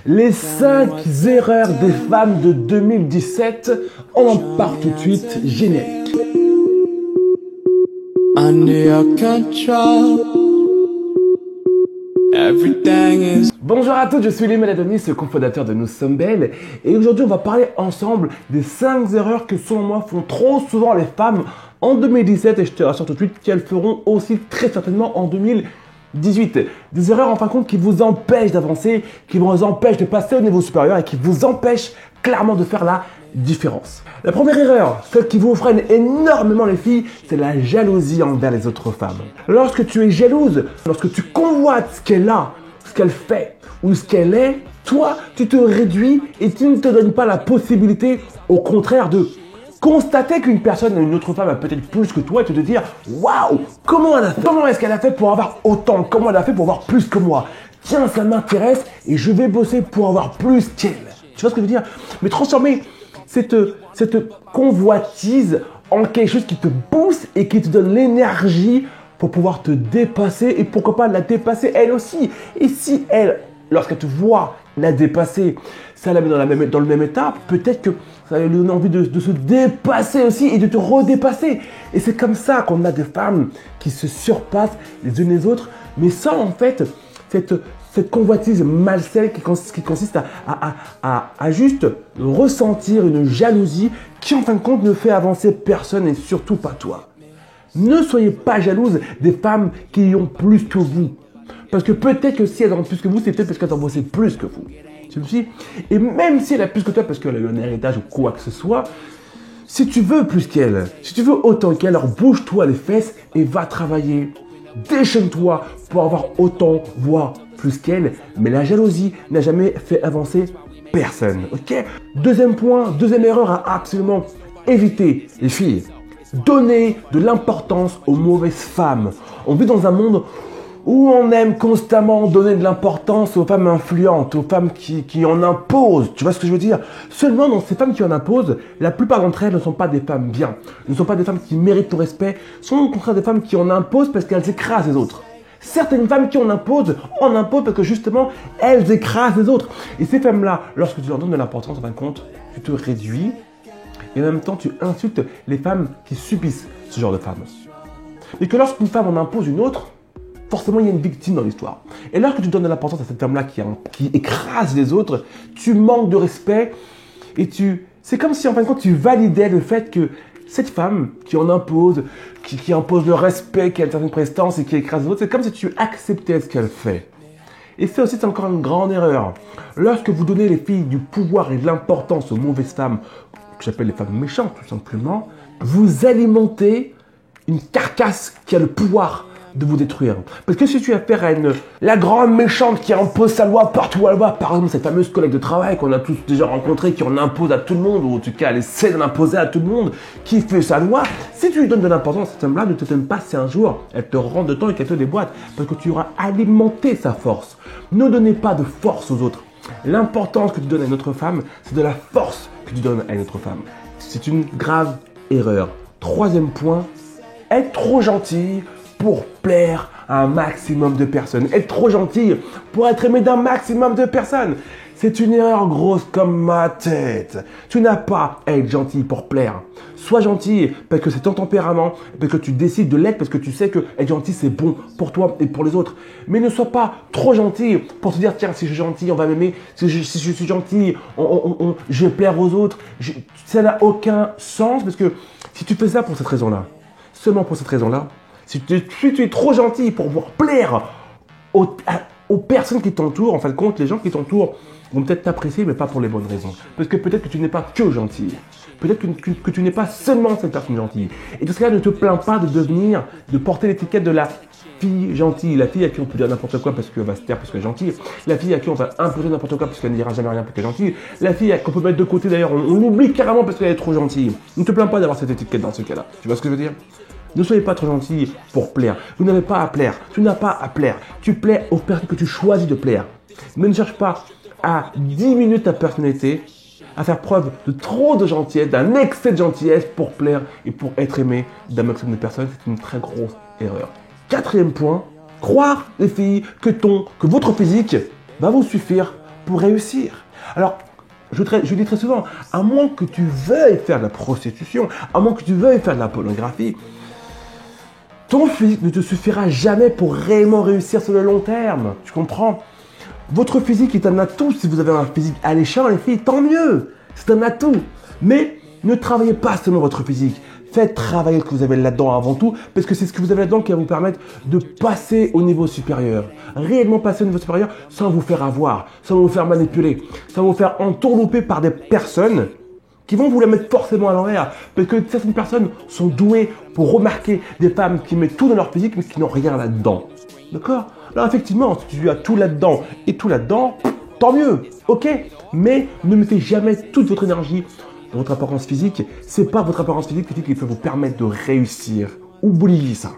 Les 5 erreurs des femmes de 2017, on en parle tout de suite, générique. Bonjour à tous, je suis Léman Adonis, le cofondateur de Nous Sommes Belles. Et aujourd'hui, on va parler ensemble des 5 erreurs que selon moi font trop souvent les femmes en 2017. Et je te rassure tout de suite qu'elles feront aussi très certainement en 2018. Des erreurs en fin de compte qui vous empêchent d'avancer, qui vous empêchent de passer au niveau supérieur et qui vous empêchent clairement de faire la différence. La première erreur, celle qui vous freine énormément les filles, c'est la jalousie envers les autres femmes. Lorsque tu es jalouse, lorsque tu convoites ce qu'elle a, ce qu'elle fait ou ce qu'elle est, toi, tu te réduis et tu ne te donnes pas la possibilité, au contraire, de constater qu'une personne, une autre femme a peut-être plus que toi et te dire « Waouh, comment elle a fait? Comment est-ce qu'elle a fait pour avoir autant? Comment elle a fait pour avoir plus que moi? Tiens, ça m'intéresse et je vais bosser pour avoir plus qu'elle. » Tu vois ce que je veux dire? Mais transformer cette convoitise en quelque chose qui te booste et qui te donne l'énergie pour pouvoir te dépasser et pourquoi pas la dépasser elle aussi. Et si elle, lorsqu'elle te voit la dépasser, ça la met dans le même état, peut-être que ça lui donne envie de se dépasser aussi et de te redépasser. Et c'est comme ça qu'on a des femmes qui se surpassent les unes les autres, mais sans en fait cette convoitise malsaine qui consiste à juste ressentir une jalousie qui en fin de compte ne fait avancer personne et surtout pas toi. Ne soyez pas jalouse des femmes qui ont plus que vous. Parce que peut-être que si elles ont plus que vous, c'est peut-être parce qu'elles ont bossé plus que vous. Tu me suis? Et même si elle a plus que toi parce qu'elle a eu un héritage ou quoi que ce soit, si tu veux plus qu'elle, si tu veux autant qu'elle, alors bouge-toi les fesses et va travailler. Déchaîne-toi pour avoir autant, voire plus qu'elle. Mais la jalousie n'a jamais fait avancer personne. Ok? Deuxième point, deuxième erreur à absolument éviter, les filles. Donner de l'importance aux mauvaises femmes. On vit dans un monde où on aime constamment donner de l'importance aux femmes influentes, aux femmes qui en imposent. Tu vois ce que je veux dire? Seulement, dans ces femmes qui en imposent, la plupart d'entre elles ne sont pas des femmes bien. Ne sont pas des femmes qui méritent ton respect. Sont au contraire des femmes qui en imposent parce qu'elles écrasent les autres. Certaines femmes qui en imposent parce que justement, elles écrasent les autres. Et ces femmes-là, lorsque tu leur donnes de l'importance, en fin de compte, tu te réduis et en même temps, tu insultes les femmes qui subissent ce genre de femmes. Et que lorsqu'une femme en impose une autre, forcément, il y a une victime dans l'histoire. Et lorsque tu donnes de l'importance à cette femme-là qui écrase les autres, tu manques de respect et c'est comme si en fin de compte, tu validais le fait que cette femme qui en impose, qui impose le respect, qui a une certaine prestance et qui écrase les autres, c'est comme si tu acceptais ce qu'elle fait. Et ça aussi, c'est encore une grande erreur. Lorsque vous donnez les filles du pouvoir et de l'importance aux mauvaises femmes, que j'appelle les femmes méchantes tout simplement, vous alimentez une carcasse qui a le pouvoir de vous détruire. Parce que si tu as affaire à la grande méchante qui impose sa loi partout où elle va, par exemple cette fameuse collègue de travail qu'on a tous déjà rencontrée, qui en impose à tout le monde, ou en tout cas elle essaie d'en imposer à tout le monde, qui fait sa loi, si tu lui donnes de l'importance, cette femme-là ne te donne pas si un jour elle te rend de temps et qu'elle te déboîte, parce que tu auras alimenté sa force. Ne donnez pas de force aux autres. L'importance que tu donnes à une autre femme, c'est de la force que tu donnes à une autre femme. C'est une grave erreur. Troisième point, être trop gentil pour plaire à un maximum de personnes. Être trop gentil pour être aimé d'un maximum de personnes. C'est une erreur grosse comme ma tête. Tu n'as pas à être gentil pour plaire. Sois gentil parce que c'est ton tempérament, parce que tu décides de l'être, parce que tu sais que être gentil c'est bon pour toi et pour les autres. Mais ne sois pas trop gentil pour te dire tiens si je suis gentil on va m'aimer, si je suis gentil je vais plaire aux autres. Ça n'a aucun sens parce que si tu fais ça pour cette raison-là, seulement pour cette raison-là, si tu es trop gentil pour pouvoir plaire aux personnes qui t'entourent, en fin de compte, les gens qui t'entourent vont peut-être t'apprécier, mais pas pour les bonnes raisons. Parce que peut-être que tu n'es pas que gentil. Peut-être que tu n'es pas seulement cette personne gentille. Et dans ce cas, ne te plains pas de porter l'étiquette de la fille gentille. La fille à qui on peut dire n'importe quoi parce qu'elle va se taire parce qu'elle est gentille. La fille à qui on va imposer n'importe quoi parce qu'elle ne dira jamais rien parce qu'elle est gentille. La fille qu'on peut mettre de côté d'ailleurs, on l'oublie carrément parce qu'elle est trop gentille. Ne te plains pas d'avoir cette étiquette dans ce cas-là. Tu vois ce que je veux dire? Ne soyez pas trop gentil pour plaire. Vous n'avez pas à plaire. Tu n'as pas à plaire. Tu plais aux personnes que tu choisis de plaire. Mais ne cherche pas à diminuer ta personnalité, à faire preuve de trop de gentillesse, d'un excès de gentillesse pour plaire et pour être aimé d'un maximum de personnes. C'est une très grosse erreur. Quatrième point, croire les filles que votre physique va vous suffire pour réussir. Alors, je dis très souvent, à moins que tu veuilles faire de la prostitution, à moins que tu veuilles faire de la pornographie, ton physique ne te suffira jamais pour réellement réussir sur le long terme. Tu comprends? Votre physique est un atout. Si vous avez un physique alléchant, les filles, tant mieux. C'est un atout. Mais ne travaillez pas seulement votre physique. Faites travailler ce que vous avez là-dedans avant tout, parce que c'est ce que vous avez là-dedans qui va vous permettre de passer au niveau supérieur. Réellement passer au niveau supérieur sans vous faire avoir, sans vous faire manipuler, sans vous faire entourlouper par des personnes qui vont vous la mettre forcément à l'envers. Parce que certaines personnes sont douées pour remarquer des femmes qui mettent tout dans leur physique, mais qui n'ont rien là-dedans. D'accord? Alors effectivement, si tu as tout là-dedans et tout là-dedans, tant mieux, ok? Mais ne mettez jamais toute votre énergie dans votre apparence physique. C'est pas votre apparence physique qui peut vous permettre de réussir. Oubliez ça.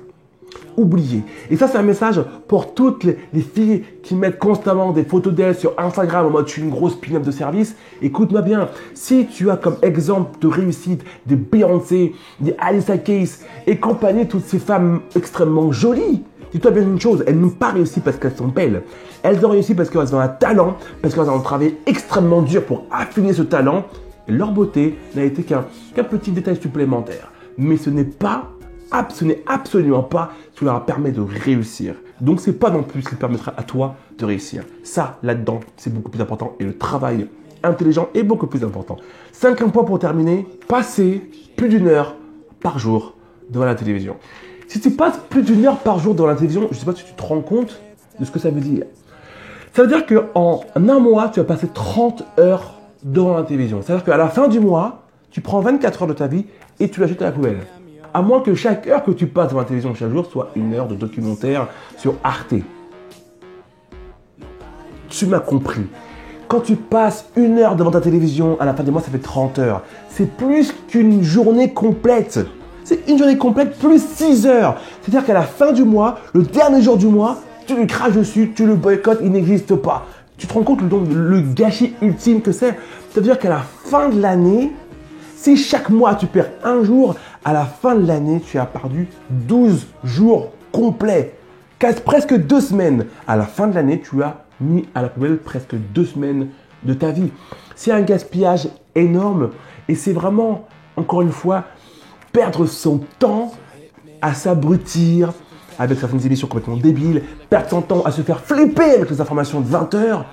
Oubliez. Et ça, c'est un message pour toutes les filles qui mettent constamment des photos d'elles sur Instagram en mode je suis une grosse pin-up de service. Écoute-moi bien, si tu as comme exemple de réussite des Beyoncé, des Alicia Keys et compagnie, toutes ces femmes extrêmement jolies, dis-toi bien une chose, elles n'ont pas réussi parce qu'elles sont belles. Elles ont réussi parce qu'elles ont un talent, parce qu'elles ont travaillé extrêmement dur pour affiner ce talent. Et leur beauté n'a été qu'un petit détail supplémentaire. Mais ce n'est absolument pas ce qui leur permet de réussir. Donc ce n'est pas non plus ce qui permettra à toi de réussir. Ça, là-dedans, c'est beaucoup plus important. Et le travail intelligent est beaucoup plus important. 5e point pour terminer, passer plus d'1 heure par jour devant la télévision. Si tu passes plus d'1 heure par jour devant la télévision, je ne sais pas si tu te rends compte de ce que ça veut dire. Ça veut dire qu'en un mois, tu vas passer 30 heures devant la télévision. C'est-à-dire qu'à la fin du mois, tu prends 24 heures de ta vie et tu la jettes à la poubelle. À moins que chaque heure que tu passes devant la télévision chaque jour soit 1 heure de documentaire sur Arte. Tu m'as compris. Quand tu passes 1 heure devant ta télévision, à la fin du mois, ça fait 30 heures. C'est plus qu'une journée complète. C'est une journée complète plus 6 heures. C'est-à-dire qu'à la fin du mois, le dernier jour du mois, tu le craches dessus, tu le boycottes, il n'existe pas. Tu te rends compte le gâchis ultime que c'est? Ça veut dire qu'à la fin de l'année, si chaque mois tu perds 1 jour, à la fin de l'année, tu as perdu 12 jours complets. Presque 2 semaines. À la fin de l'année, tu as mis à la poubelle presque 2 semaines de ta vie. C'est un gaspillage énorme et c'est vraiment, encore une fois, perdre son temps à s'abrutir avec certaines émissions complètement débiles, perdre son temps à se faire flipper avec les informations de 20 heures,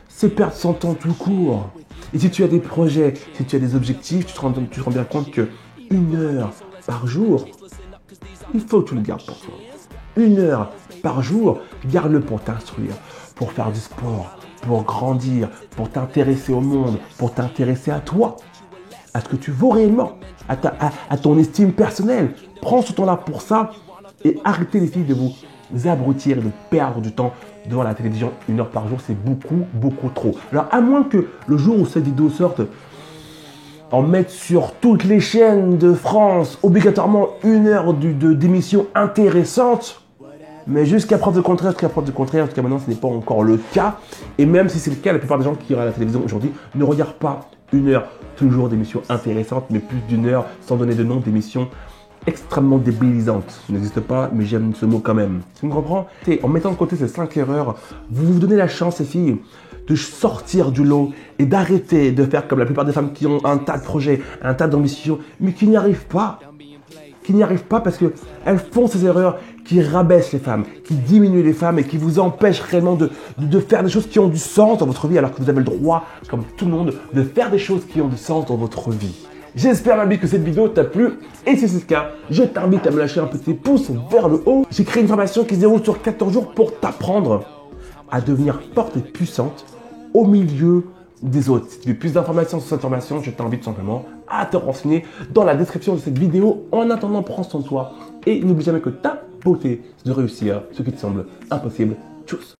c'est perdre son temps tout court. Et si tu as des projets, si tu as des objectifs, tu te rends bien compte que 1 heure par jour, il faut que tu le gardes pour toi. 1 heure par jour, garde-le pour t'instruire, pour faire du sport, pour grandir, pour t'intéresser au monde, pour t'intéresser à toi, à ce que tu vaux réellement, à ton estime personnelle. Prends ce temps-là pour ça et arrêtez les filles de vous abrutir et de perdre du temps devant la télévision. 1 heure par jour, c'est beaucoup trop. Alors à moins que le jour où cette vidéo sorte, en mettre sur toutes les chaînes de France obligatoirement 1 heure d'émission intéressante. Mais jusqu'à preuve de contraire, jusqu'à maintenant, ce n'est pas encore le cas. Et même si c'est le cas, la plupart des gens qui regardent la télévision aujourd'hui ne regardent pas 1 heure toujours d'émissions intéressantes, mais plus d'1 heure sans donner de nom d'émissions extrêmement débilisantes. Ça n'existe pas, mais j'aime ce mot quand même. Tu me comprends? Et en mettant de côté ces 5 erreurs, vous vous donnez la chance, les filles, de sortir du lot et d'arrêter de faire comme la plupart des femmes qui ont un tas de projets, un tas d'ambitions, mais qui n'y arrivent pas. Qui n'y arrivent pas parce qu'elles font ces erreurs qui rabaissent les femmes, qui diminuent les femmes et qui vous empêchent réellement de faire des choses qui ont du sens dans votre vie, alors que vous avez le droit, comme tout le monde, de faire des choses qui ont du sens dans votre vie. J'espère, ma vie, que cette vidéo t'a plu. Et si c'est le cas, je t'invite à me lâcher un petit pouce vers le haut. J'ai créé une formation qui se déroule sur 14 jours pour t'apprendre à devenir forte et puissante au milieu des autres. Si tu veux plus d'informations sur cette formation, je t'invite simplement à te renseigner dans la description de cette vidéo. En attendant, prends soin de toi et n'oublie jamais que ta beauté, c'est de réussir ce qui te semble impossible. Tchuss!